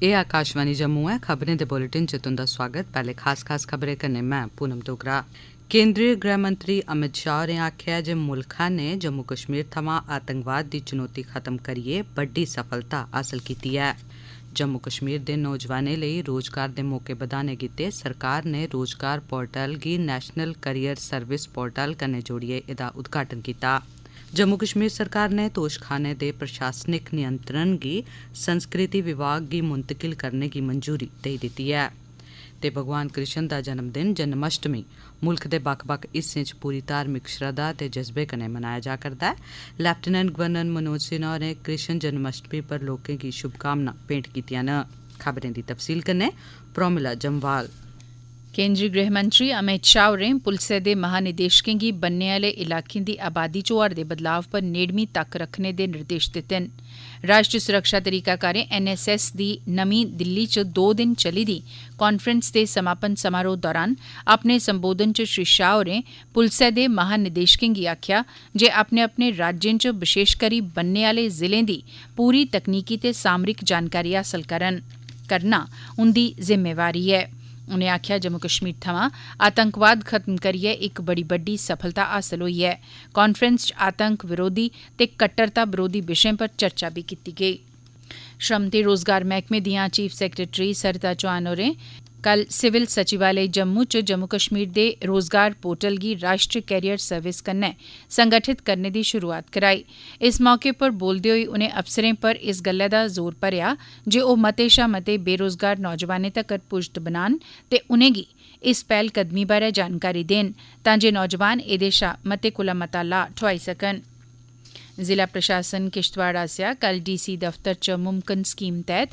एह् आकाशवाणी जम्मू है। खबरें दे बुलेटिन च तुंदा स्वागत। पैह्ले खास खबरें कन्नै मैं पूनम डोगरा। केंद्रीय गृह मंत्री अमित शाह होरें आखेआ जे मुल्खा ने जम्मू कश्मीर थमां आतंकवाद दी चुनौती खत्म करियै बड्डी सफलता हासल कीती ऐ। जम्मू कश्मीर दे नौजवानें लेई रोजगार दे मौके बधाने गित्ते सरकार ने रोजगार पोर्टल गी नेशनल करियर सर्विस पोर्टल कन्नै जोड़ियै एह्दा उद्घाटन कीता। जम्मू कश्मीर सरकार ने तोशखाने दे प्रशासनिक नियंत्रण गी संस्कृति विभाग गी मुंतकिल करने गी मंजूरी देई दित्ती ऐ। ते भगवान कृष्ण दा जन्मदिन जन्माष्टमी मुल्ख दे बक्ख-बक्ख हिस्सें च पूरी धार्मिक श्रद्धा ते जज्बे कन्नै मनाया जा करदा ऐ। लेफ्टिनेंट गवर्नर मनोज सिन्हा होरें कृष्ण जन्माष्टमी पर लोकें गी शुभकामनां भेंट कीतियां न। खबरें दी तफसील कन्नै प्रोमिला जम्वाल। केंद्रीय गृह मंत्री अमित शाह होरें पुलसै दे महानिदेशकें गी बन्ने आह्ले इलाकें दी आबादी च होआ'रदे बदलाव पर नेड़मी तक्क रखने दे निर्देश दित्ते न। राष्ट्री सुरक्षा तरीकाकारें NSS दी नमीं दिल्ली च 2 दिन चली दी कांफ्रेंस दे समापन समारोह दौरान अपने संबोधन च श्री शाह होरें पुलसै दे महानिदेशकें गी आखेआ जे अपने अपने राज्यें च बशेश करी बन्ने आह्ले जिलें दी पूरी तकनीकी ते सामरिक जानकारी हासल करना उंदी जिम्मेवारी ऐ। उनें आखेआ जम्मू कश्मीर थमां आतंकवाद खत्म करियै इक बड़ी बड्डी सफलता हासल होई ऐ। कांफ्रेंस च आतंक विरोधी ते कट्टरता विरोधी विशें पर चर्चा बी कीती गेई। श्रम ते रोजगार मैह्कमे दियां चीफ सैक्रेटरी सरिता चौहान होरें कल सिविल सचिवालय जम्मू च जम्मू कश्मीर दे रोजगार पोर्टल गी राष्ट्रीय कैरियर सर्विस कन्नै संगठित करने दी शुरुआत कराई। इस मौके पर बोलदे होई उनें अफसरें पर इस गल्लै दा जोर भरेआ जे ओह् मते शा मते बेरोजगार नौजवानें तक्कर पुज्ज बनान ते उनेंगी इस पैह्लकदमी बारै जानकारी देन तां जे नौजवान एह्दे शा मते कोला मता लाह् ठोआई सकन। जिला प्रशासन किश्तवाड़ आसेआ कल DC दफ्तर च मुमकिन स्कीम तैह्त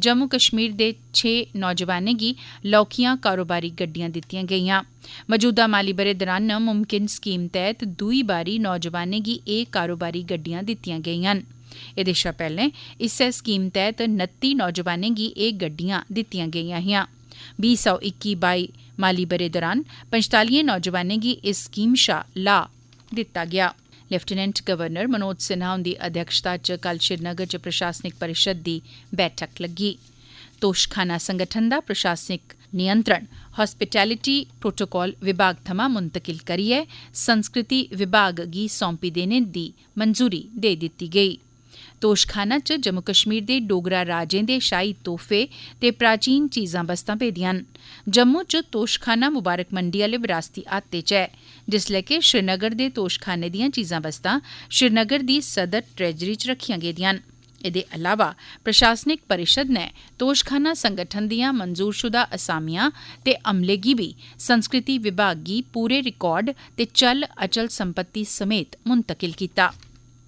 जम्मू कश्मीर दे 6 नौजवानें गी लौह्कियां कारोबारी गड्डियां दित्तियां गेईयां। मौजूदा माली ब'रे दौरान मुमकिन स्कीम तैह्त दूई बारी नौजवानें गी एह् कारोबारी गड्डियां दित्तियां गेईयां न। एह्दे शा पैह्लें इस्सै स्कीम तैह्त 29 नौजवानें गी एह् गड्डियां दित्तियां गेईयां हियां। 2021-22 माली ब'रे दौरान 45 नौजवानें गी इस स्कीम शा लाह् दित्ता गेआ। लेफ्टिनेंट गवर्नर मनोज सिन्हा हुंदी अध्यक्षता च कल श्रीनगर च प्रशासनिक परिषद दी बैठक लग्गी। तोशखाना संगठन दा प्रशासनिक नियंत्रण हॉस्पिटैलिटी प्रोटोकॉल विभाग थमां मुंतकिल करियै संस्कृति विभाग गी सौंपी देने दी मंजूरी देई दित्ती गेई। तोशखाना च जम्मू कश्मीर दे डोगरा राजें दे शाही तोहफे ते प्राचीन चीजां बस्तां पेदियां न। जम्मू च तोशखाना मुबारक मंडी आह्ले विरासती अहाते च ऐ, जिसलै कि श्रीनगर दे तोशखाने दियां चीजां बस्तां श्रीनगर दी सदर ट्रेजरी च रखियां गेदियां न। एह्दे अलावा प्रशासनिक परिषद नै तोशखाना संगठन दियां मंजूरशुदा असामियां ते अमले गी बी संस्कृति विभाग गी पूरे रिकार्ड ते चल अचल संपत्ति समेत मुंतकिल कीता।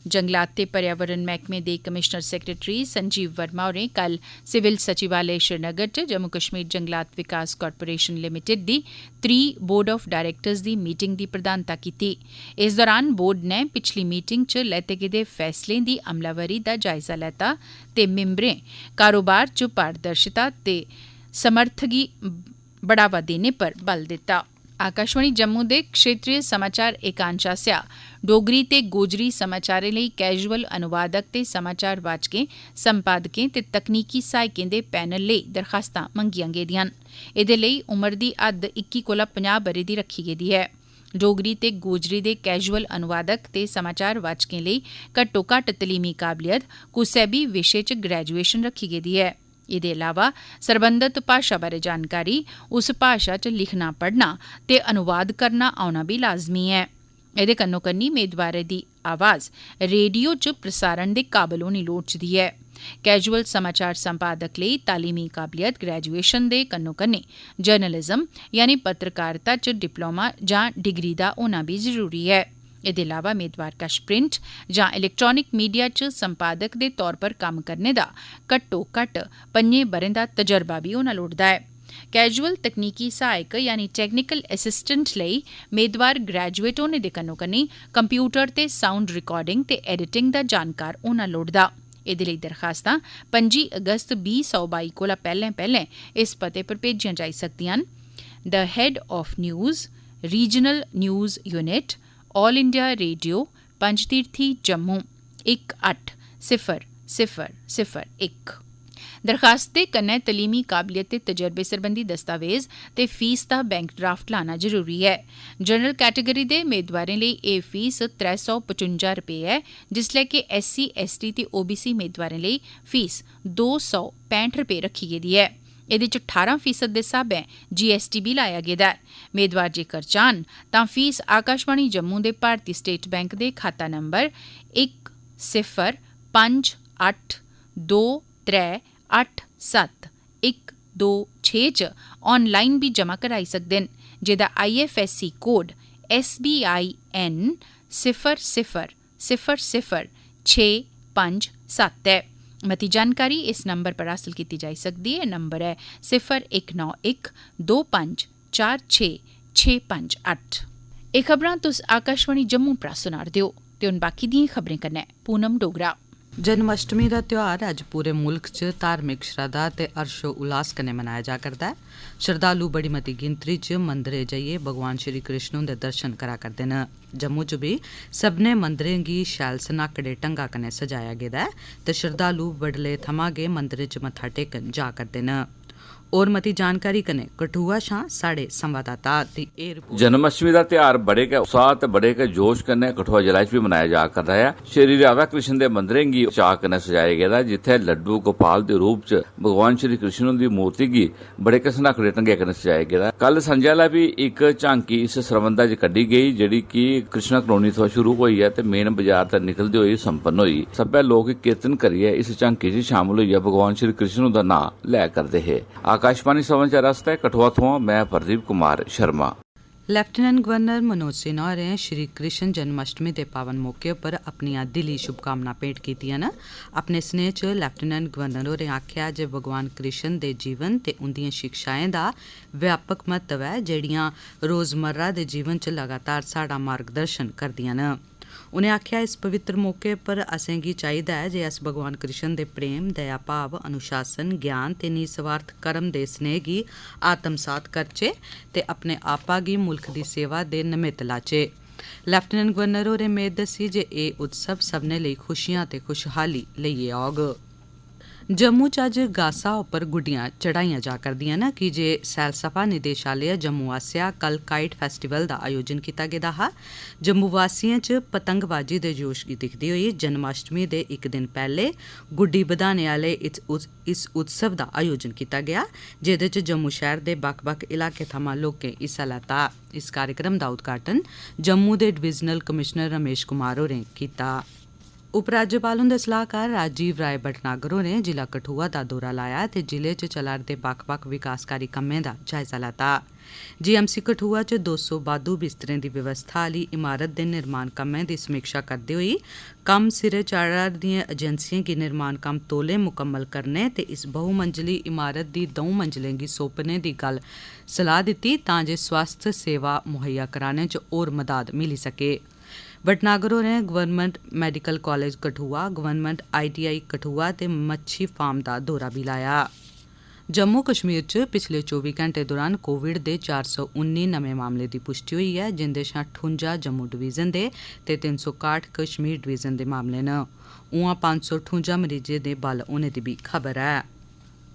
जंगलात ते पर्यावरण मैह्कमे दे कमिशनर सैक्रेटरी संजीव वर्मा होरें कल सिविल सचिवालय श्रीनगर च जम्मू कश्मीर जंगलात विकास कारपोरेशन लिमिटेड दी 3 बोर्ड ऑफ डायरेक्टर्स दी मीटिंग दी प्रधानता कीती। इस दौरान बोर्ड नै पिछली मीटिंग च लैते गेदे फैसलें दी अमलावरी दा जायजा लैता ते मिंबरें कारोबार च पारदर्शिता ते समर्थ गी बढ़ावा देने पर बल दित्ता। आकाशवाणी जम्मू दे क्षेत्रीय समाचार एकांश आसेआ डोगरी ते गोजरी समाचारें लेई कैजुअल अनुवादक ते समाचार वाचकें, संपादकें ते तकनीकी सहायकें दे पैनल लेई दरखास्तां मंगियां गेदियां न। एह्दे लेई उमर दी हद्द 21 कोला 50 ब'रे दी रखी गेदी ऐ। डोगरी ते गोजरी दे कैजुअल अनुवादक ते समाचार वाचकें लेई घट्टोघट्ट तलीमी काबलियत कुसै बी विशे च ग्रेजुएशन रखी गेदी ऐ। एह्दे अलावा सरबंधत भाशा बारै जानकारी, उस भाशा च लिखना पढ़ना ते अनुवाद करना औना बी लाज़मी ऐ। एह्दे कन्नो कन्नी मेदवारें दी आवाज़ रेडियो च प्रसारण दे काबल होनी लोड़चदी ऐ। कैजुअल समाचार संपादक लेई तालीमी काबलियत ग्रेजुएशन दे कन्नो कन्नी जर्नलिज्म यानी पत्रकारिता च डिप्लोमा जां डिग्री दा होना बी जरूरी ऐ। एह्दे अलावा मेदवार कश प्रिंट जां इलैक्ट्रानिक मीडिया च संपादक दे तौर पर कम्म करने दा घट्टो-घट्ट 5 ब'रें दा तजर्बा बी होना लोड़दा ऐ। कैजुअल तकनीकी सहायक यानी टेक्निकल असिस्टेंट लेई मेदवार ग्रेजुएट होने दे कन्नो कन्नी कंप्यूटर ते साउंड रिकार्डिंग ते एडिटिंग दा जानकार होना लोड़दा। एह्दे लेई दरखास्तां 25 अगस्त 2022 कोला पैह्लें इस पते पर भेजियां जाई सकदियां न। The head of news, regional news unit, all India radio, Panjtirthi Jammu 180001। दरखास्त दे कन्नै तलीमी काबलियत ते तजर्बे सरबंधी दस्तावेज ते फीस दा बैंक ड्राफ्ट लाना जरूरी ऐ। जनरल कैटेगरी दे मेदवारें लेई एह् फीस 355 रपेऽ ऐ, जिसलै कि SC, ST ते OBC मेदवारें लेई फीस 265 रपेऽ रक्खी गेदी ऐ। एह्दे च 18% दे स्हाबै GST बी लाया गेदा ऐ। मेदवार जेकर चाहन तां फीस आकाशवाणी जम्मू दे भारती स्टेट बैंक दे खाता नंबर 105823871226 च ऑनलाइन भी जमा कराई सकदे न, जेदा IFSC कोड SBIN 000657 ऐ। मती जानकारी इस नंबर पर हासल की जाई सकदी है। नंबर है 019125465658। एह् खबरां तुस आकाशवाणी जम्मू परा सुना'रदे ओ ते हुन बाकी दियें खबरें कन्नै पूनम डोगरा। जन्माष्टमी दा त्यौहार अज्ज पूरे मुल्क च धार्मिक श्रद्धा ते हर्षो उल्लास कन्नै मनाया जा करदा ऐ। श्रद्धालु बड़ी मती गिनतरी च मंदरें जाइयै भगवान श्री कृष्ण हुंदे दर्शन करा करदे न। जम्मू च भी सभनें मंदरें गी शैल सनाकड़े ढंगा कन्नै सजाया गेदा ऐ ते श्रद्धालु बडले थमां गै मंदरें च मत्था टेकन जा करदे न। और मती जानकारी कन्नै कठुआ शा साढ़े संवाददाता दी एह् रिपोर्ट। जन्माष्टमी दा त्यौहार बड़े गै उत्साह ते बड़े गै जोश कन्नै कठुआ जिले च बी मनाया जा करदा ऐ। श्री राधा कृष्ण दे मंदरें गी चाऽ कन्नै सजाया गेदा, जित्थै लड्डू गोपाल दे रूप च भगवान श्री कृष्ण हुंदी मूर्ति गी बड़े गै सनाकड़े ढंगै कन्नै सजाया गेदा। कल संझा लै बी इक झांकी इस सरबंधा च कड्ढी गेई, जेह्ड़ी कि कृष्णा कलोनी थमां शुरू होई ऐ ते मेन बाजार तक निकलदे होई संपन्न होई। सब्बै लोक कीर्तन करियै इस झांकी च शामल होइयै भगवान श्री कृष्ण हुंदा नां लै करदे हे। आकाशवाणी समाचार आस्तै कठुआ थमां मैं प्रदीप कुमार शर्मा। लेफ्टिनेंट गवर्नर मनोज सिन्हा होरें श्री कृष्ण जन्माष्टमी दे पावन मौके पर अपनियां दिली शुभकामनां भेंट कीतियां न। अपने स्नेह च लेफ्टिनेंट गवर्नर होरें आखेआ जे भगवान कृष्ण दे जीवन ते उंदियें शिक्षाएं दा व्यापक महत्व ऐ, जेह्ड़ियां रोजमर्रा दे जीवन च लगातार साढ़ा मार्गदर्शन करदियां न। उनें आखेआ इस पवित्र मौके पर असेंगी चाहिदा ऐ जे अस भगवान कृष्ण दे प्रेम, दया भाव, अनुशासन, ज्ञान ते निस्वार्थ कर्म दे स्नेह गी आत्मसात करचै ते अपने आपा गी मुल्ख दी सेवा दे नमित्त लाचै। लेफ्टिनेंट गवर्नर होरें मेद दस्सी जे एह् उत्सव सभनें लेई खुशियां ते खुशहाली लेइयै औग। जम्मू च अज्ज गासा उप्पर गुड्डियां चढ़ाइयां जा करदियां न, की जे सैलसफा निदेशालय जम्मू आसेआ कल काइट फेस्टिवल दा आयोजन कीता गेदा हा। जम्मू वासियें च पतंगबाजी दे जोश गी दिखदे होई जन्माष्टमी दे इक दिन पैह्ले गुड्डी बधाने आह्ले इस उत्सव दा आयोजन कीता गेआ, जेह्दे च जम्मू शैह्र दे बक्ख-बक्ख इलाकें थमां लोकें हिस्सा लैता। इस कार्यक्रम दा उद्घाटन जम्मू दे डिवीजनल कमिशनर रमेश कुमार होरें कीता। उपराज्यपाल हुंदे सलाहकार राजीव राय भटनागर होरें जिला कठुआ दा दौरा लाया ते जिले च चला'रदे बक्ख-बक्ख विकासकारी कम्में दा जायजा लैता। GMC कठुआ च 200 बाद्धू बिस्तरें दी व्यवस्था आह्ली इमारत दे निर्माण कम्में दी समीक्षा करदे होई कम्म सिरे चाढ़ा'रदियें एजेंसियें गी निर्माण कम्म तौले मुकम्मल करने ते इस बहुमंजली इमारत दी 2 मंजिलें गी सौंपने दी गल्ल सलाह दित्ती, तां जे स्वास्थ्य सेवा मुहैया कराने च होर मदाद मिली सके। भटनागर होरें government medical college Kathua, government ITI Kathua ते मच्छी फार्म दा दौरा भी लाया। जम्मू कश्मीर च पिछले 24 घैंटे दौरान कोविड दे 419 नमें मामले दी पुष्टि होई ऐ, जिंदे शा 58 जम्मू डिवीजन दे ते 361 कश्मीर डिवीजन दे मामले न। उआं 558 मरीजें दे बल होने दी भी खबर ऐ।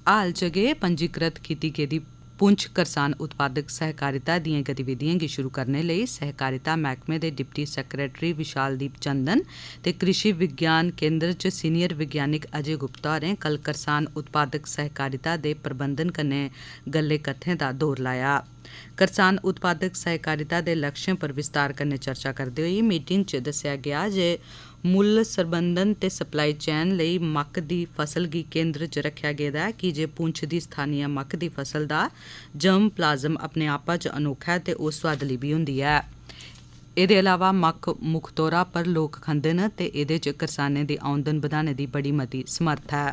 हाल च गै पंजीकृत कीती गेदी पुंछ करसान उत्पादक सहकारिता दियें गतिविधियें गी शुरू करने लेई सहकारिता मैह्कमे दे डिप्टी सैक्रेटरी विशालदीप चंदन ते कृषि विज्ञान केंद्र च सीनियर वैज्ञानिक अजय गुप्ता होरें कल करसान उत्पादक सहकारिता दे प्रबंधन कन्नै गल्ले कत्थें दा दौर लाया। करसान उत्पादक सहकारिता दे लक्ष्यें पर विस्तार कन्नै चर्चा करदे होई मीटिंग च दस्सेआ गेआ जे मुल्ल सरबंधन ते सप्लाई चेन लेई मक्क दी फसल गी केंद्र च रखेआ गेदा ऐ, की जे पुंछ दी स्थानीय मक्क दी फसल दा जर्म प्लाज्म अपने आपा च अनोखा ऐ ते ओह् सुआदली भी होंदी ऐ। एह्दे अलावा मक्क मुक्ख तौरा पर लोक खंदे न ते एह्दे च करसानें दी आमदन बधाने दी बड़ी मती समर्थ ऐ।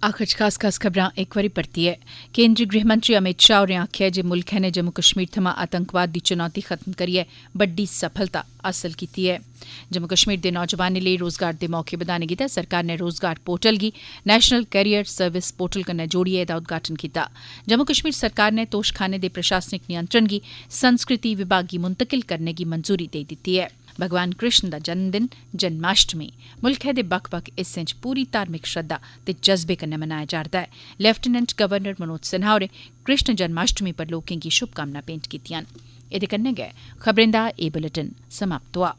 आखिर च खास खबरां इक बारी परतियै। केंद्री गृहमंत्री अमित शाह होरें आखेआ जे मुल्खै ने जम्मू कश्मीर थमां आतंकवाद दी चुनौती खत्म करियै बड्डी सफलता हासल कीती ऐ। जम्मू कश्मीर दे नौजवानें लेई रोजगार दे मौके बधाने गितै सरकार ने रोजगार पोर्टल गी नेशनल कैरियर सर्विस पोर्टल कन्नै जोड़ियै एह्दा उद्घाटन कीता। जम्मू कश्मीर सरकार ने तोशखाने दे प्रशासनिक नियंत्रण गी संस्कृति विभाग गी मुंतकिल करने गी मंजूरी देई दित्ती ऐ। भगवान कृष्ण दा जन्मदिन जन्माष्टमी मुल्खै दे बक्ख-बक्ख हिस्सें च पूरी धार्मिक श्रद्धा ते जज्बे कन्नै मनाया जा'रदा ऐ। लेफ्टिनेंट गवर्नर मनोज सिन्हा होरें कृष्ण जन्माष्टमी पर लोकें गी शुभकामनां भेंट कीतियां न। एह्दे कन्नै गै खबरें दा एह् बुलेटिन समाप्त होआ।